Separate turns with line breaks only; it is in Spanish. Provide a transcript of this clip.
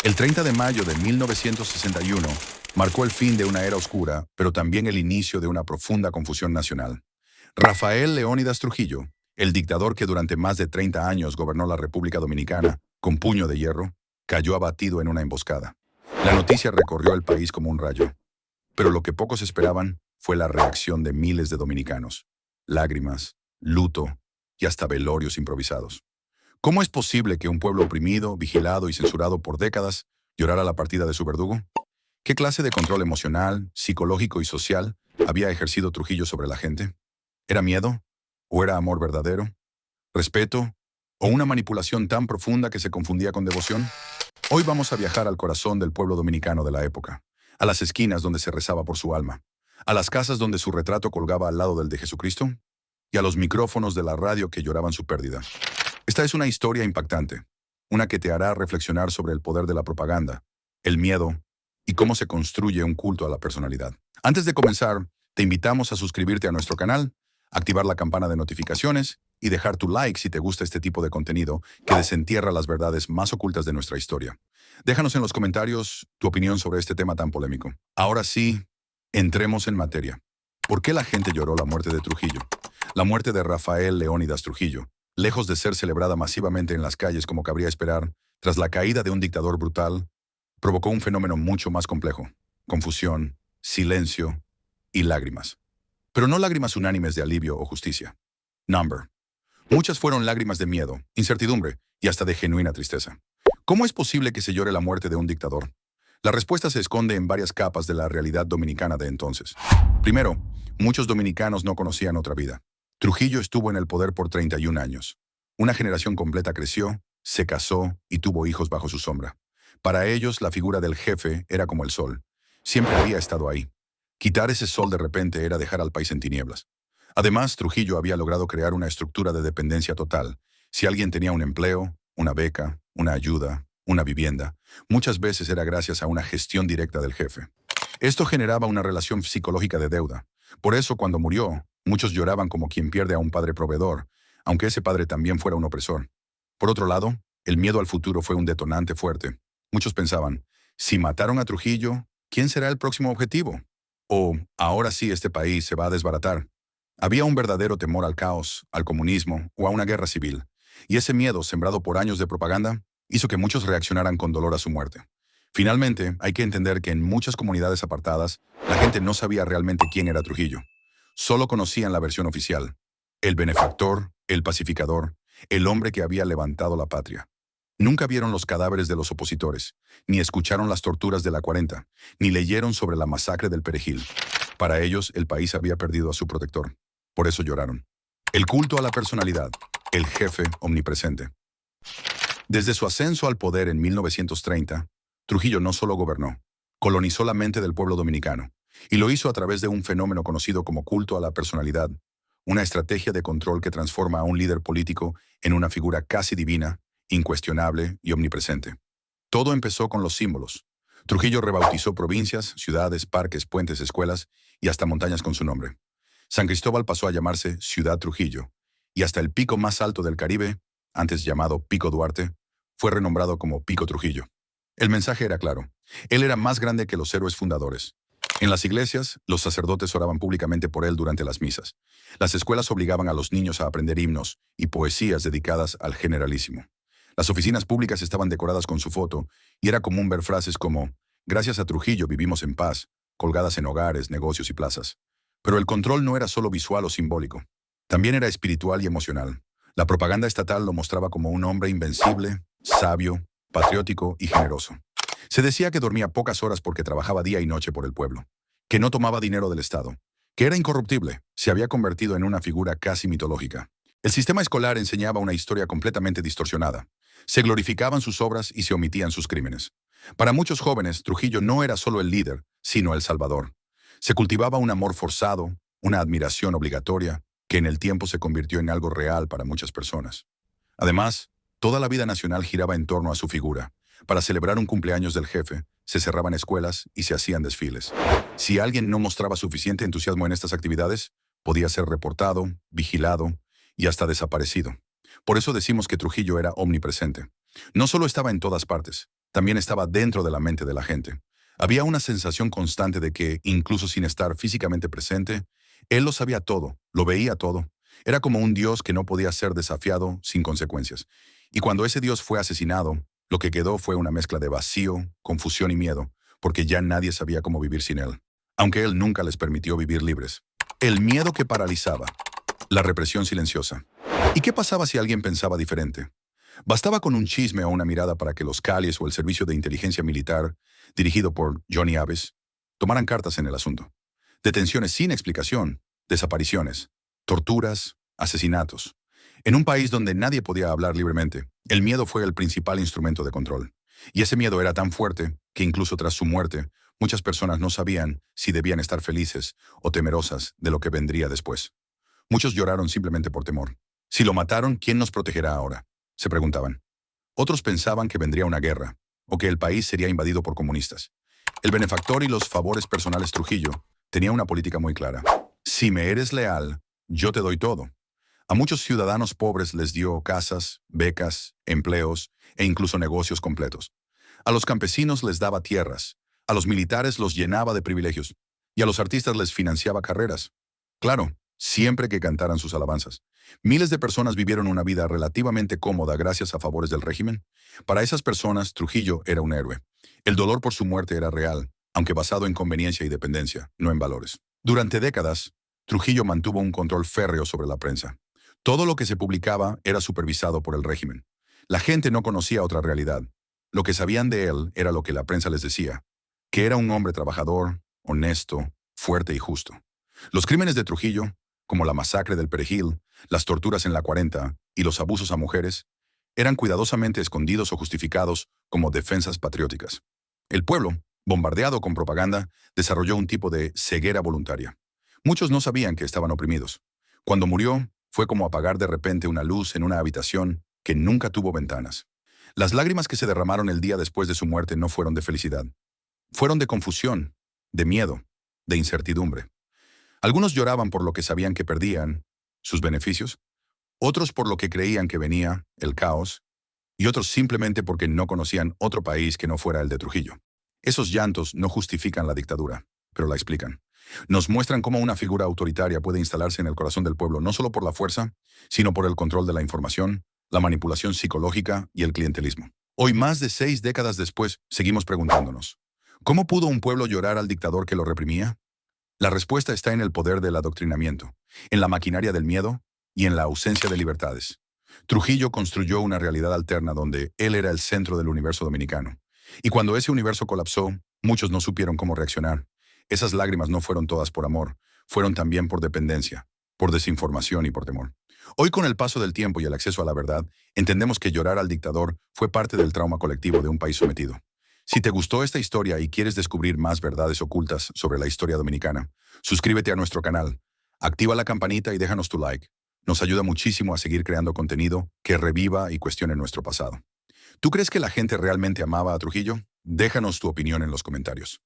El 30 de mayo de 1961 marcó el fin de una era oscura, pero también el inicio de una profunda confusión nacional. Rafael Leónidas Trujillo, el dictador que durante más de 30 años gobernó la República Dominicana con puño de hierro, cayó abatido en una emboscada. La noticia recorrió el país como un rayo, pero lo que pocos esperaban fue la reacción de miles de dominicanos. Lágrimas, luto y hasta velorios improvisados. ¿Cómo es posible que un pueblo oprimido, vigilado y censurado por décadas llorara la partida de su verdugo? ¿Qué clase de control emocional, psicológico y social había ejercido Trujillo sobre la gente? ¿Era miedo? ¿O era amor verdadero? ¿Respeto? ¿O una manipulación tan profunda que se confundía con devoción? Hoy vamos a viajar al corazón del pueblo dominicano de la época, a las esquinas donde se rezaba por su alma, a las casas donde su retrato colgaba al lado del de Jesucristo y a los micrófonos de la radio que lloraban su pérdida. Esta es una historia impactante, una que te hará reflexionar sobre el poder de la propaganda, el miedo y cómo se construye un culto a la personalidad. Antes de comenzar, te invitamos a suscribirte a nuestro canal, activar la campana de notificaciones y dejar tu like si te gusta este tipo de contenido que desentierra las verdades más ocultas de nuestra historia. Déjanos en los comentarios tu opinión sobre este tema tan polémico. Ahora sí, entremos en materia. ¿Por qué la gente lloró la muerte de Trujillo? La muerte de Rafael Leónidas Trujillo, lejos de ser celebrada masivamente en las calles como cabría esperar, tras la caída de un dictador brutal, provocó un fenómeno mucho más complejo: confusión, silencio y lágrimas. Pero no lágrimas unánimes de alivio o justicia. Number. Muchas fueron lágrimas de miedo, incertidumbre y hasta de genuina tristeza. ¿Cómo es posible que se llore la muerte de un dictador? La respuesta se esconde en varias capas de la realidad dominicana de entonces. Primero, muchos dominicanos no conocían otra vida. Trujillo estuvo en el poder por 31 años. Una generación completa creció, se casó y tuvo hijos bajo su sombra. Para ellos, la figura del jefe era como el sol. Siempre había estado ahí. Quitar ese sol de repente era dejar al país en tinieblas. Además, Trujillo había logrado crear una estructura de dependencia total. Si alguien tenía un empleo, una beca, una ayuda, una vivienda, muchas veces era gracias a una gestión directa del jefe. Esto generaba una relación psicológica de deuda. Por eso, cuando murió, muchos lloraban como quien pierde a un padre proveedor, aunque ese padre también fuera un opresor. Por otro lado, el miedo al futuro fue un detonante fuerte. Muchos pensaban, si mataron a Trujillo, ¿quién será el próximo objetivo? O, ahora sí este país se va a desbaratar. Había un verdadero temor al caos, al comunismo o a una guerra civil. Y ese miedo, sembrado por años de propaganda, hizo que muchos reaccionaran con dolor a su muerte. Finalmente, hay que entender que en muchas comunidades apartadas, la gente no sabía realmente quién era Trujillo. Solo conocían la versión oficial: el benefactor, el pacificador, el hombre que había levantado la patria. Nunca vieron los cadáveres de los opositores, ni escucharon las torturas de la 40, ni leyeron sobre la masacre del Perejil. Para ellos, el país había perdido a su protector. Por eso lloraron. El culto a la personalidad, el jefe omnipresente. Desde su ascenso al poder en 1930, Trujillo no solo gobernó, colonizó la mente del pueblo dominicano, y lo hizo a través de un fenómeno conocido como culto a la personalidad, una estrategia de control que transforma a un líder político en una figura casi divina, incuestionable y omnipresente. Todo empezó con los símbolos. Trujillo rebautizó provincias, ciudades, parques, puentes, escuelas y hasta montañas con su nombre. San Cristóbal pasó a llamarse Ciudad Trujillo, y hasta el pico más alto del Caribe, antes llamado Pico Duarte, fue renombrado como Pico Trujillo. El mensaje era claro: él era más grande que los héroes fundadores. En las iglesias, los sacerdotes oraban públicamente por él durante las misas. Las escuelas obligaban a los niños a aprender himnos y poesías dedicadas al generalísimo. Las oficinas públicas estaban decoradas con su foto, y era común ver frases como «Gracias a Trujillo vivimos en paz», colgadas en hogares, negocios y plazas. Pero el control no era solo visual o simbólico. También era espiritual y emocional. La propaganda estatal lo mostraba como un hombre invencible, sabio, patriótico y generoso. Se decía que dormía pocas horas porque trabajaba día y noche por el pueblo, que no tomaba dinero del Estado, que era incorruptible. Se había convertido en una figura casi mitológica. El sistema escolar enseñaba una historia completamente distorsionada. Se glorificaban sus obras y se omitían sus crímenes. Para muchos jóvenes, Trujillo no era solo el líder, sino el salvador. Se cultivaba un amor forzado, una admiración obligatoria, que en el tiempo se convirtió en algo real para muchas personas. Además, toda la vida nacional giraba en torno a su figura. Para celebrar un cumpleaños del jefe, se cerraban escuelas y se hacían desfiles. Si alguien no mostraba suficiente entusiasmo en estas actividades, podía ser reportado, vigilado y hasta desaparecido. Por eso decimos que Trujillo era omnipresente. No solo estaba en todas partes, también estaba dentro de la mente de la gente. Había una sensación constante de que, incluso sin estar físicamente presente, él lo sabía todo, lo veía todo. Era como un dios que no podía ser desafiado sin consecuencias. Y cuando ese dios fue asesinado, lo que quedó fue una mezcla de vacío, confusión y miedo, porque ya nadie sabía cómo vivir sin él, aunque él nunca les permitió vivir libres. El miedo que paralizaba, la represión silenciosa. ¿Y qué pasaba si alguien pensaba diferente? Bastaba con un chisme o una mirada para que los CALIES o el Servicio de Inteligencia Militar, dirigido por Johnny Aves, tomaran cartas en el asunto. Detenciones sin explicación, desapariciones, torturas, asesinatos. En un país donde nadie podía hablar libremente, el miedo fue el principal instrumento de control. Y ese miedo era tan fuerte que incluso tras su muerte, muchas personas no sabían si debían estar felices o temerosas de lo que vendría después. Muchos lloraron simplemente por temor. Si lo mataron, ¿quién nos protegerá ahora?, se preguntaban. Otros pensaban que vendría una guerra, o que el país sería invadido por comunistas. El benefactor y los favores personales Trujillo tenía una política muy clara. Si me eres leal, yo te doy todo. A muchos ciudadanos pobres les dio casas, becas, empleos e incluso negocios completos. A los campesinos les daba tierras, a los militares los llenaba de privilegios y a los artistas les financiaba carreras. Claro, siempre que cantaran sus alabanzas. Miles de personas vivieron una vida relativamente cómoda gracias a favores del régimen. Para esas personas, Trujillo era un héroe. El dolor por su muerte era real, aunque basado en conveniencia y dependencia, no en valores. Durante décadas, Trujillo mantuvo un control férreo sobre la prensa. Todo lo que se publicaba era supervisado por el régimen. La gente no conocía otra realidad. Lo que sabían de él era lo que la prensa les decía, que era un hombre trabajador, honesto, fuerte y justo. Los crímenes de Trujillo, como la masacre del Perejil, las torturas en la 40 y los abusos a mujeres, eran cuidadosamente escondidos o justificados como defensas patrióticas. El pueblo, bombardeado con propaganda, desarrolló un tipo de ceguera voluntaria. Muchos no sabían que estaban oprimidos. Cuando murió, fue como apagar de repente una luz en una habitación que nunca tuvo ventanas. Las lágrimas que se derramaron el día después de su muerte no fueron de felicidad. Fueron de confusión, de miedo, de incertidumbre. Algunos lloraban por lo que sabían que perdían, sus beneficios, otros por lo que creían que venía, el caos, y otros simplemente porque no conocían otro país que no fuera el de Trujillo. Esos llantos no justifican la dictadura, pero la explican. Nos muestran cómo una figura autoritaria puede instalarse en el corazón del pueblo no solo por la fuerza, sino por el control de la información, la manipulación psicológica y el clientelismo. Hoy, más de 6 décadas después, seguimos preguntándonos, ¿cómo pudo un pueblo llorar al dictador que lo reprimía? La respuesta está en el poder del adoctrinamiento, en la maquinaria del miedo y en la ausencia de libertades. Trujillo construyó una realidad alterna donde él era el centro del universo dominicano. Y cuando ese universo colapsó, muchos no supieron cómo reaccionar. Esas lágrimas no fueron todas por amor, fueron también por dependencia, por desinformación y por temor. Hoy, con el paso del tiempo y el acceso a la verdad, entendemos que llorar al dictador fue parte del trauma colectivo de un país sometido. Si te gustó esta historia y quieres descubrir más verdades ocultas sobre la historia dominicana, suscríbete a nuestro canal, activa la campanita y déjanos tu like. Nos ayuda muchísimo a seguir creando contenido que reviva y cuestione nuestro pasado. ¿Tú crees que la gente realmente amaba a Trujillo? Déjanos tu opinión en los comentarios.